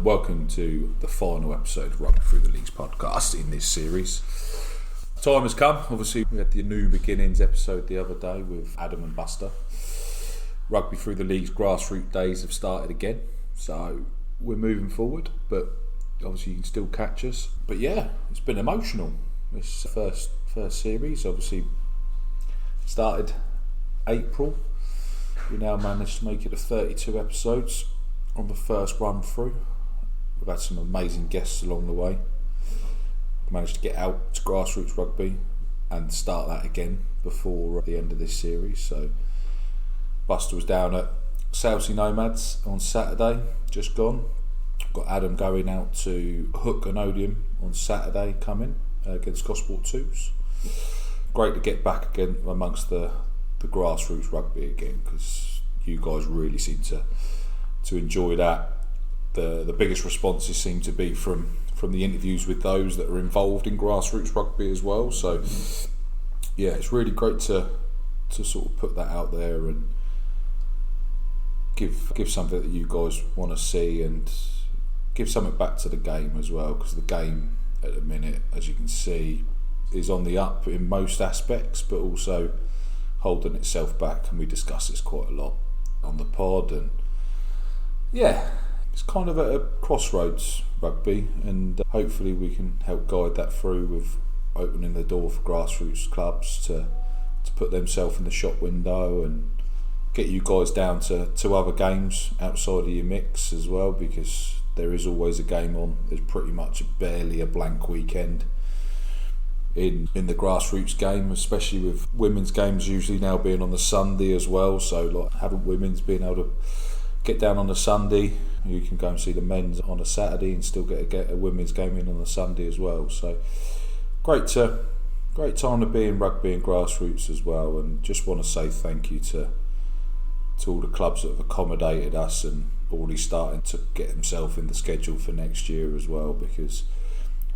Welcome to the final episode of Rugby Through the Leagues podcast in this series. Time has come. Obviously, we had the New Beginnings episode the other day with Adam and Buster. Rugby Through the Leagues grassroots days have started again, so we're moving forward, but obviously you can still catch us. But yeah, it's been emotional. This first series obviously started April. We now managed to make it to 32 episodes on the first run through. We've had some amazing guests along the way. Managed to get out to grassroots rugby and start that again before the end of this series. So Buster was down at Southsea Nomads on Saturday, just gone. Got Adam going out to Hook and Odeon on Saturday coming against Gosport 2s. Great to get back again amongst the grassroots rugby again, because you guys really seem to enjoy that. The biggest responses seem to be from the interviews with those that are involved in grassroots rugby as well. So yeah, it's really great to sort of put that out there and give something that you guys want to see and give something back to the game as well, because the game at the minute, as you can see, is on the up in most aspects, but also holding itself back, and we discuss this quite a lot on the pod. And yeah, it's kind of at a crossroads, rugby, and hopefully we can help guide that through with opening the door for grassroots clubs to put themselves in the shop window and get you guys down to other games outside of your mix as well, because there is always a game on. There's pretty much barely a blank weekend in the grassroots game, especially with women's games usually now being on the Sunday as well. So like having women's being able to get down on a Sunday, you can go and see the men's on a Saturday and still get a women's game in on a Sunday as well. So great time to be in rugby and grassroots as well. And just want to say thank you to all the clubs that have accommodated us and already starting to get themselves in the schedule for next year as well, because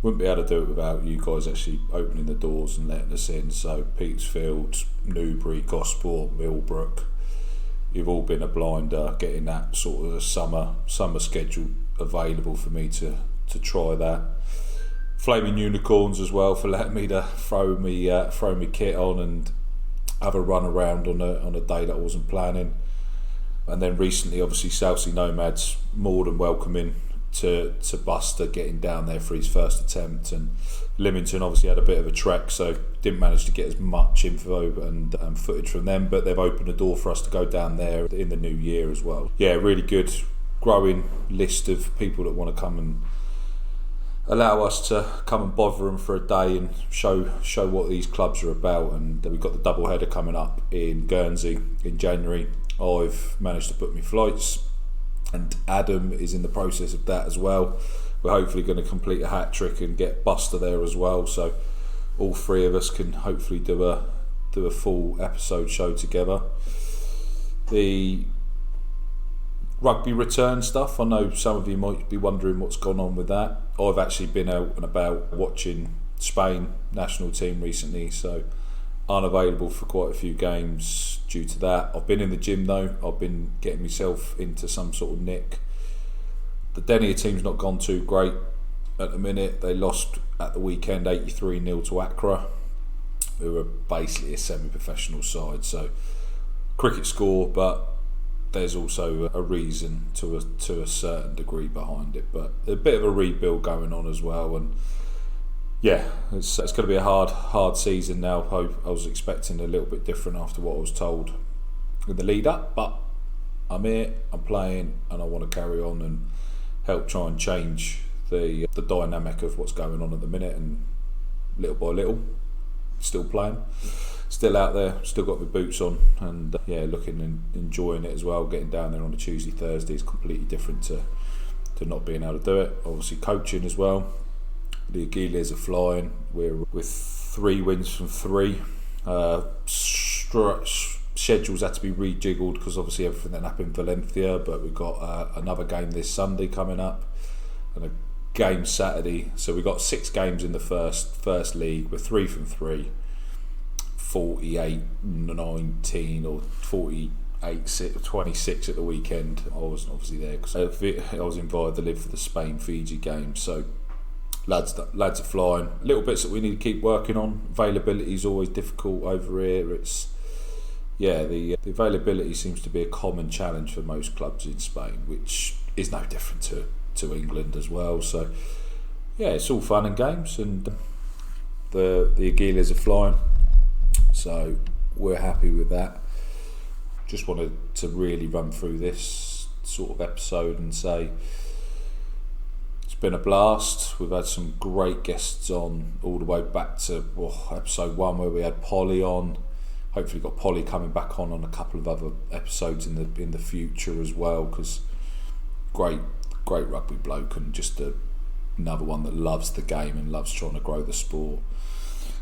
wouldn't be able to do it without you guys actually opening the doors and letting us in. So Petersfield, Newbury, Gosport, Millbrook, you've all been a blinder getting that sort of summer schedule available for me to try that. Flaming Unicorns as well for letting me to throw me kit on and have a run around on a day that I wasn't planning. And then recently, obviously, Southsea Nomads, more than welcoming to Buster getting down there for his first attempt. And Lymington obviously had a bit of a trek, so didn't manage to get as much info and footage from them, but they've opened the door for us to go down there in the new year as well. Yeah, really good growing list of people that want to come and allow us to come and bother them for a day and show what these clubs are about. And we've got the double header coming up in Guernsey in January. I've managed to book my flights, and Adam is in the process of that as well. We're hopefully going to complete a hat trick and get Buster there as well, so all three of us can hopefully do a full episode show together. The rugby return stuff, I know some of you might be wondering what's gone on with that. I've actually been out and about watching Spain national team recently, so unavailable for quite a few games due to that. I've been in the gym though. I've been getting myself into some sort of nick. The Denia team's not gone too great at the minute. They lost at the weekend 83-0 to Accra, who are basically a semi-professional side. So cricket score, but there's also a reason to a certain degree behind it. But a bit of a rebuild going on as well, and yeah, it's going to be a hard season now. I was expecting a little bit different after what I was told in the lead up, but I'm here, I'm playing, and I want to carry on and help try and change the dynamic of what's going on at the minute. And little by little, still playing, still out there, still got my boots on, and yeah, looking and enjoying it as well. Getting down there on a Tuesday, Thursday is completely different to not being able to do it. Obviously coaching as well. The Aguilas are flying. We're with 3 wins from 3. Schedules had to be rejiggled because obviously everything that happened in Valencia, but we've got another game this Sunday coming up and a game Saturday. So we've got 6 games in the first league. We're 3 from 3. 48-19 or 26 at the weekend. I wasn't obviously there because I was invited to live for the Spain-Fiji game. So lads are flying. Little bits that we need to keep working on. Availability is always difficult over here. The availability seems to be a common challenge for most clubs in Spain, which is no different to England as well. So yeah, it's all fun and games, and the Aguilas are flying. So we're happy with that. Just wanted to really run through this sort of episode and say it's been a blast. We've had some great guests on all the way back to episode 1 where we had Polly on. Hopefully got Polly coming back on a couple of other episodes in the future as well, because great rugby bloke and just another one that loves the game and loves trying to grow the sport.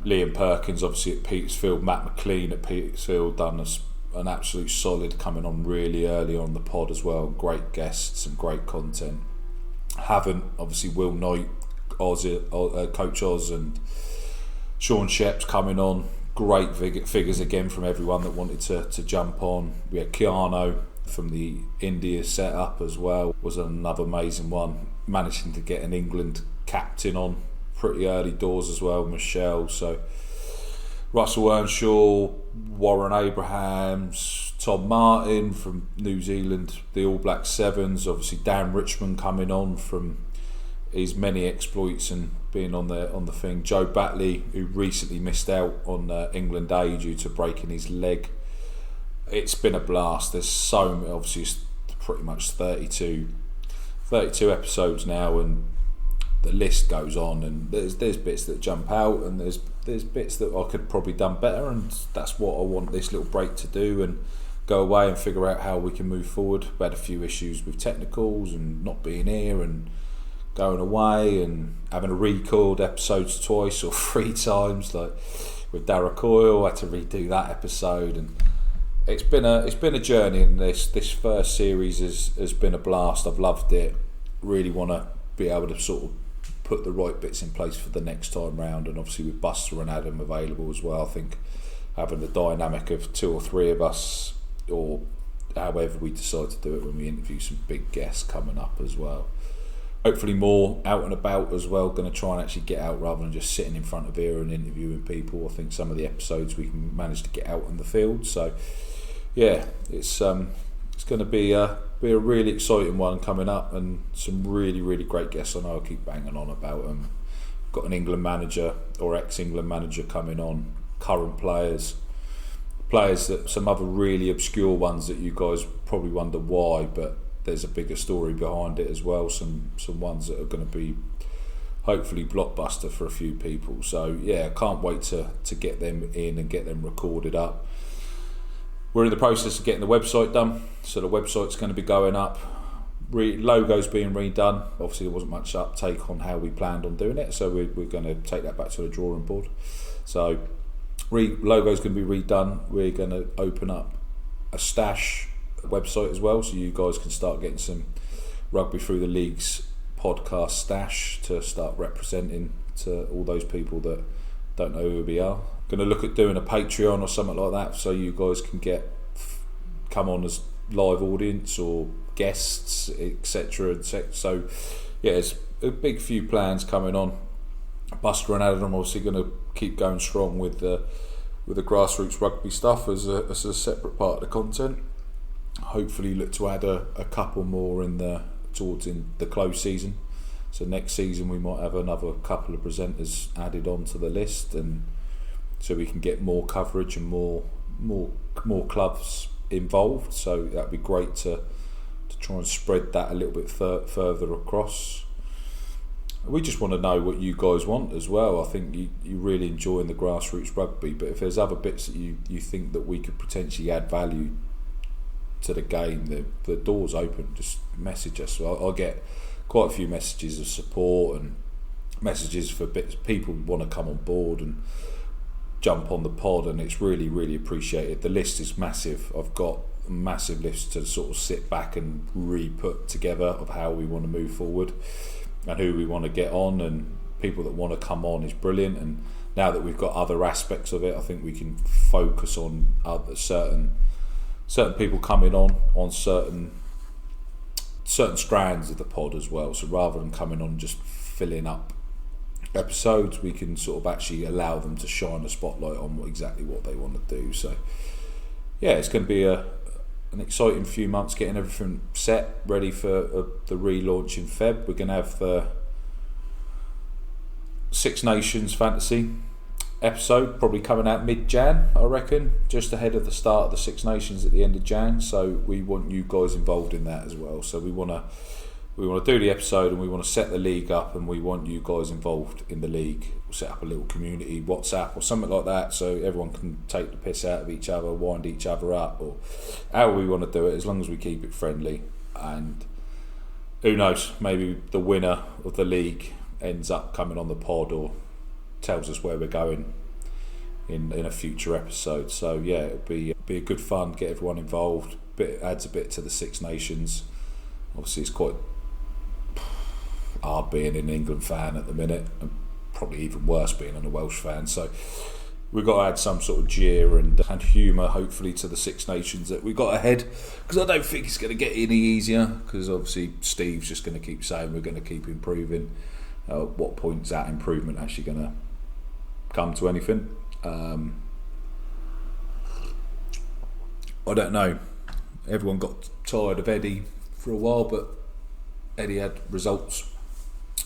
Liam Perkins obviously at Petersfield, Matt McLean at Petersfield done an absolute solid, coming on really early on the pod as well. Great guests and great content. Obviously Will Knight, Coach Oz and Sean Sheps coming on. Great figures again from everyone that wanted to jump on. We had Keanu from the India setup as well, was another amazing one. Managing to get an England captain on pretty early doors as well, Michelle. So Russell Earnshaw, Warren Abrahams, Tom Martin from New Zealand, the All Black Sevens. Obviously Dan Richmond coming on from his many exploits and being on the thing. Joe Batley, who recently missed out on England A due to breaking his leg. It's been a blast. There's so many, obviously it's pretty much 32 episodes now, and the list goes on, and there's bits that jump out, and there's bits that I could probably done better, and that's what I want this little break to do, and go away and figure out how we can move forward. We had a few issues with technicals and not being here and going away and having to record episodes twice or 3 times, like with Dara Coyle. I had to redo that episode, and it's been a journey, and this first series has been a blast. I've loved it. Really want to be able to sort of put the right bits in place for the next time round, and obviously with Buster and Adam available as well, I think having the dynamic of 2 or 3 of us, or however we decide to do it when we interview some big guests coming up as well. Hopefully more out and about as well. Going to try and actually get out rather than just sitting in front of here and interviewing people. I think some of the episodes we can manage to get out in the field. So yeah, it's going to be a really exciting one coming up, and some really great guests. I know I keep banging on about them. Got an England manager or ex-England manager coming on. Current players that some other really obscure ones that you guys probably wonder why, but there's a bigger story behind it as well. Some ones that are going to be hopefully blockbuster for a few people. So yeah, I can't wait to get them in and get them recorded up. We're in the process of getting the website done, so the website's going to be going up. Logo's being redone. Obviously there wasn't much uptake on how we planned on doing it, so we're going to take that back to the drawing board. So logo's going to be redone. We're going to open up a stash website as well, so you guys can start getting some Rugby Through the Leagues podcast stash to start representing to all those people that don't know who we are. Going to look at doing a Patreon or something like that, so you guys can come on as live audience or guests, etc. So yeah, there's a big few plans coming on. Buster and Adam obviously going to keep going strong with the grassroots rugby stuff as a separate part of the content. Hopefully look to add a couple more towards the close season. So next season we might have another couple of presenters added onto the list, and so we can get more coverage and more clubs involved. So that'd be great to try and spread that a little bit further across. We just want to know what you guys want as well. I think you really enjoying the grassroots rugby, but if there's other bits that you think that we could potentially add value to the game, the door's open. Just message us. I'll get quite a few messages of support and messages for bits. People want to come on board and jump on the pod, and it's really appreciated. The list is massive. I've got a massive list to sort of sit back and re-put together of how we want to move forward and who we want to get on, and people that want to come on is brilliant. And now that we've got other aspects of it, I think we can focus on other certain certain people coming on certain strands of the pod as well. So rather than coming on just filling up episodes, we can sort of actually allow them to shine a spotlight on exactly what they want to do. So yeah, it's going to be an exciting few months getting everything set, ready for the relaunch in Feb. We're going to have the Six Nations Fantasy episode probably coming out mid-Jan, I reckon, just ahead of the start of the Six Nations at the end of Jan. So we want you guys involved in that as well. So we want to do the episode, and we want to set the league up, and we want you guys involved in the league. We'll set up a little community WhatsApp or something like that, so everyone can take the piss out of each other, wind each other up, or however we want to do it, as long as we keep it friendly. And who knows, maybe the winner of the league ends up coming on the pod or tells us where we're going in a future episode. So yeah, it'll be a good fun, get everyone involved. Adds a bit to the Six Nations. Obviously it's quite hard being an England fan at the minute, and probably even worse being a Welsh fan. So we've got to add some sort of jeer and humour, hopefully, to the Six Nations that we got ahead, because I don't think it's going to get any easier, because obviously Steve's just going to keep saying we're going to keep improving. What point's that improvement actually going to come to anything? I don't know. Everyone got tired of Eddie for a while, but Eddie had results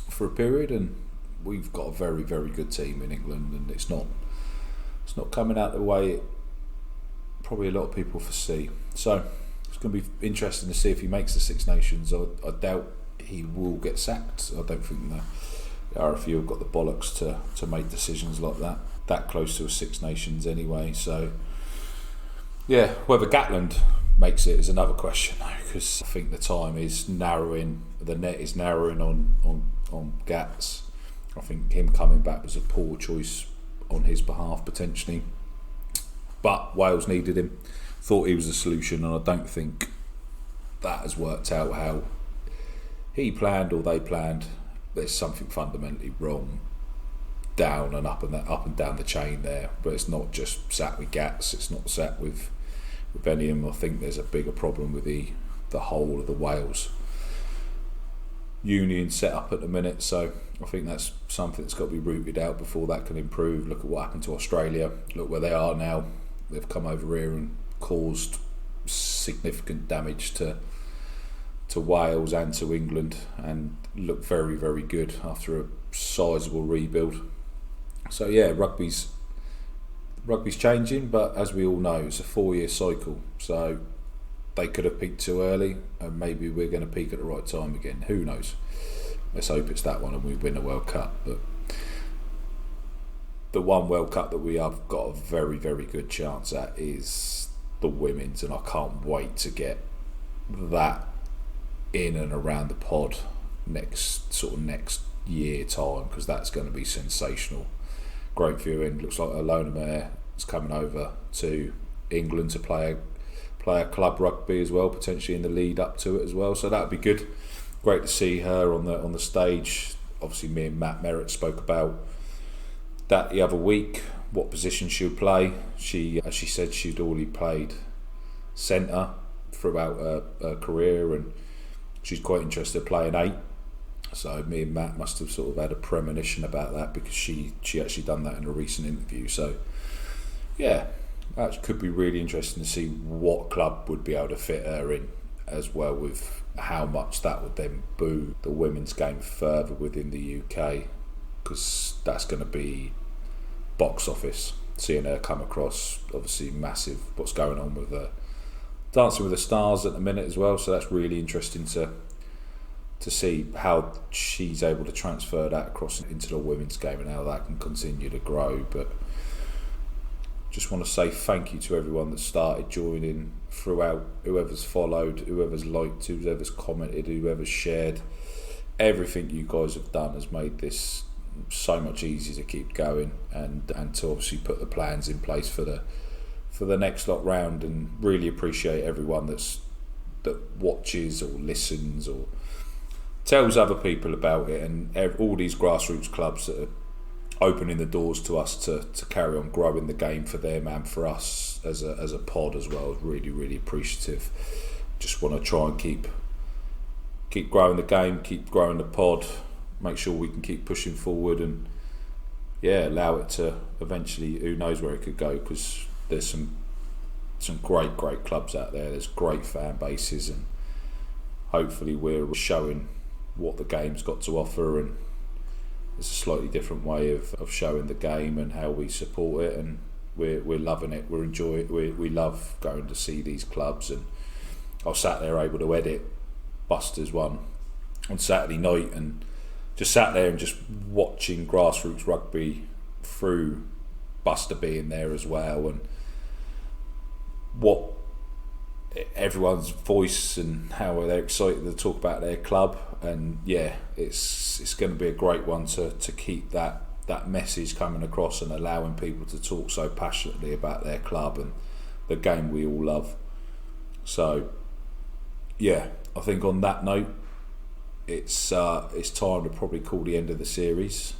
for a period, and we've got a very, very good team in England, and it's not coming out the way probably a lot of people foresee. So it's going to be interesting to see if he makes the Six Nations. I doubt he will get sacked. I don't think the RFU have got the bollocks to make decisions like that close to a Six Nations anyway. So yeah, whether Gatland makes it is another question, though, because I think the time is narrowing, the net is narrowing on Gats. I think him coming back was a poor choice on his behalf potentially, but Wales needed him, thought he was a solution, and I don't think that has worked out how he planned or they planned. There's something fundamentally wrong down and up and down the chain there, but it's not just sat with Gats, it's not sat with any of them. I think there's a bigger problem with the whole of the Wales union set up at the minute. So I think that's something that's got to be rooted out before that can improve. Look at what happened to Australia, look where they are now. They've come over here and caused significant damage to Wales and to England, and look very, very good after a sizable rebuild. So yeah, rugby's changing, but as we all know, it's a 4-year cycle. So they could have peaked too early, and maybe we're going to peak at the right time again. Who knows? Let's hope it's that one and we win a World Cup. But the one World Cup that we have got a very, very good chance at is the women's, and I can't wait to get that in and around the pod next year time, because that's going to be sensational. Great viewing. Looks like Alona Mayer is coming over to England to play a club rugby as well, potentially in the lead up to it as well. So that would be good. Great to see her on the stage. Obviously, me and Matt Merritt spoke about that the other week, what position she would play. She said she'd already played centre throughout her career, and she's quite interested in playing 8. So me and Matt must have sort of had a premonition about that, because she actually done that in a recent interview. So yeah, that could be really interesting to see what club would be able to fit her in, as well with how much that would then boost the women's game further within the UK, because that's going to be box office, seeing her come across. Obviously massive what's going on with Dancing with the Stars at the minute as well, so that's really interesting to see how she's able to transfer that across into the women's game and how that can continue to grow. But just want to say thank you to everyone that started joining throughout, whoever's followed, whoever's liked, whoever's commented, whoever's shared. Everything you guys have done has made this so much easier to keep going, and to obviously put the plans in place for the next lot round. And really appreciate everyone that watches or listens or tells other people about it, and all these grassroots clubs that opening the doors to us to carry on growing the game for them and for us as a pod as well. Really, really appreciative. Just want to try and keep growing the game, keep growing the pod, make sure we can keep pushing forward, and allow it to eventually, who knows where it could go, because there's some great clubs out there. There's great fan bases, and hopefully we're showing what the game's got to offer, and it's a slightly different way of showing the game and how we support it, and we're loving it. We're enjoying it. We love going to see these clubs, and I was sat there able to edit Buster's one on Saturday night, and just sat there and just watching grassroots rugby through Buster being there as well, and what everyone's voice and how they're excited to talk about their club. And it's going to be a great one to keep that message coming across and allowing people to talk so passionately about their club and the game we all love. So I think on that note, it's time to probably call the end of the series.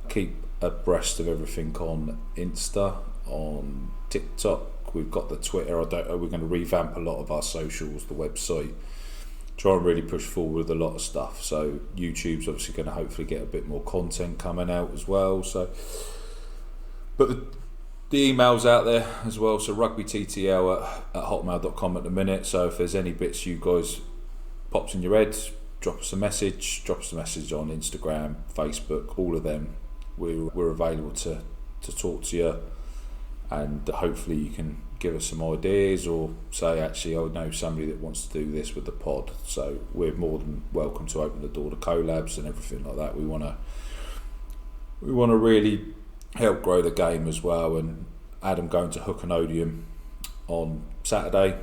Keep abreast of everything on Insta, on TikTok. We've got the Twitter. We're going to revamp a lot of our socials, the website. Try and really push forward with a lot of stuff. So YouTube's obviously going to hopefully get a bit more content coming out as well. So, but the email's out there as well. So rugbyttl at hotmail.com at the minute. So if there's any bits you guys pops in your head, drop us a message. Drop us a message on Instagram, Facebook, all of them. We're available to talk to you, and hopefully you can give us some ideas, or say, actually, I know somebody that wants to do this with the pod. So we're more than welcome to open the door to collabs and everything like that. We want to really help grow the game as well. And Adam going to Hook and Odium on Saturday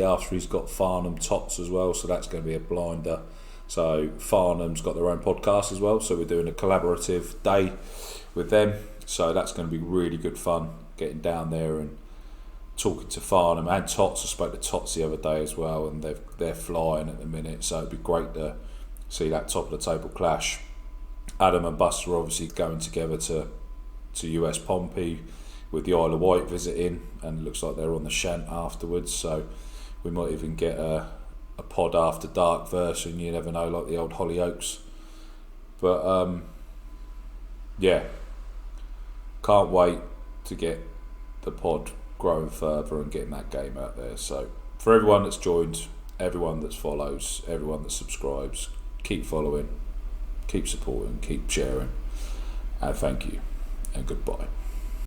after, he's got Farnham Tots as well, so that's going to be a blinder. So Farnham's got their own podcast as well, so we're doing a collaborative day with them, so that's going to be really good fun, getting down there and talking to Farnham and Tots. I spoke to Tots the other day as well, and they're flying at the minute, so it'd be great to see that top of the table clash. Adam and Buster are obviously going together to US Pompey, with the Isle of Wight visiting, and it looks like they're on the Shant afterwards, so we might even get a pod after dark version, you never know, like the old Hollyoaks. But can't wait to get the pod growing further and getting that game out there. So for everyone that's joined, everyone that follows, everyone that subscribes, keep following, keep supporting, keep sharing, and thank you, and goodbye.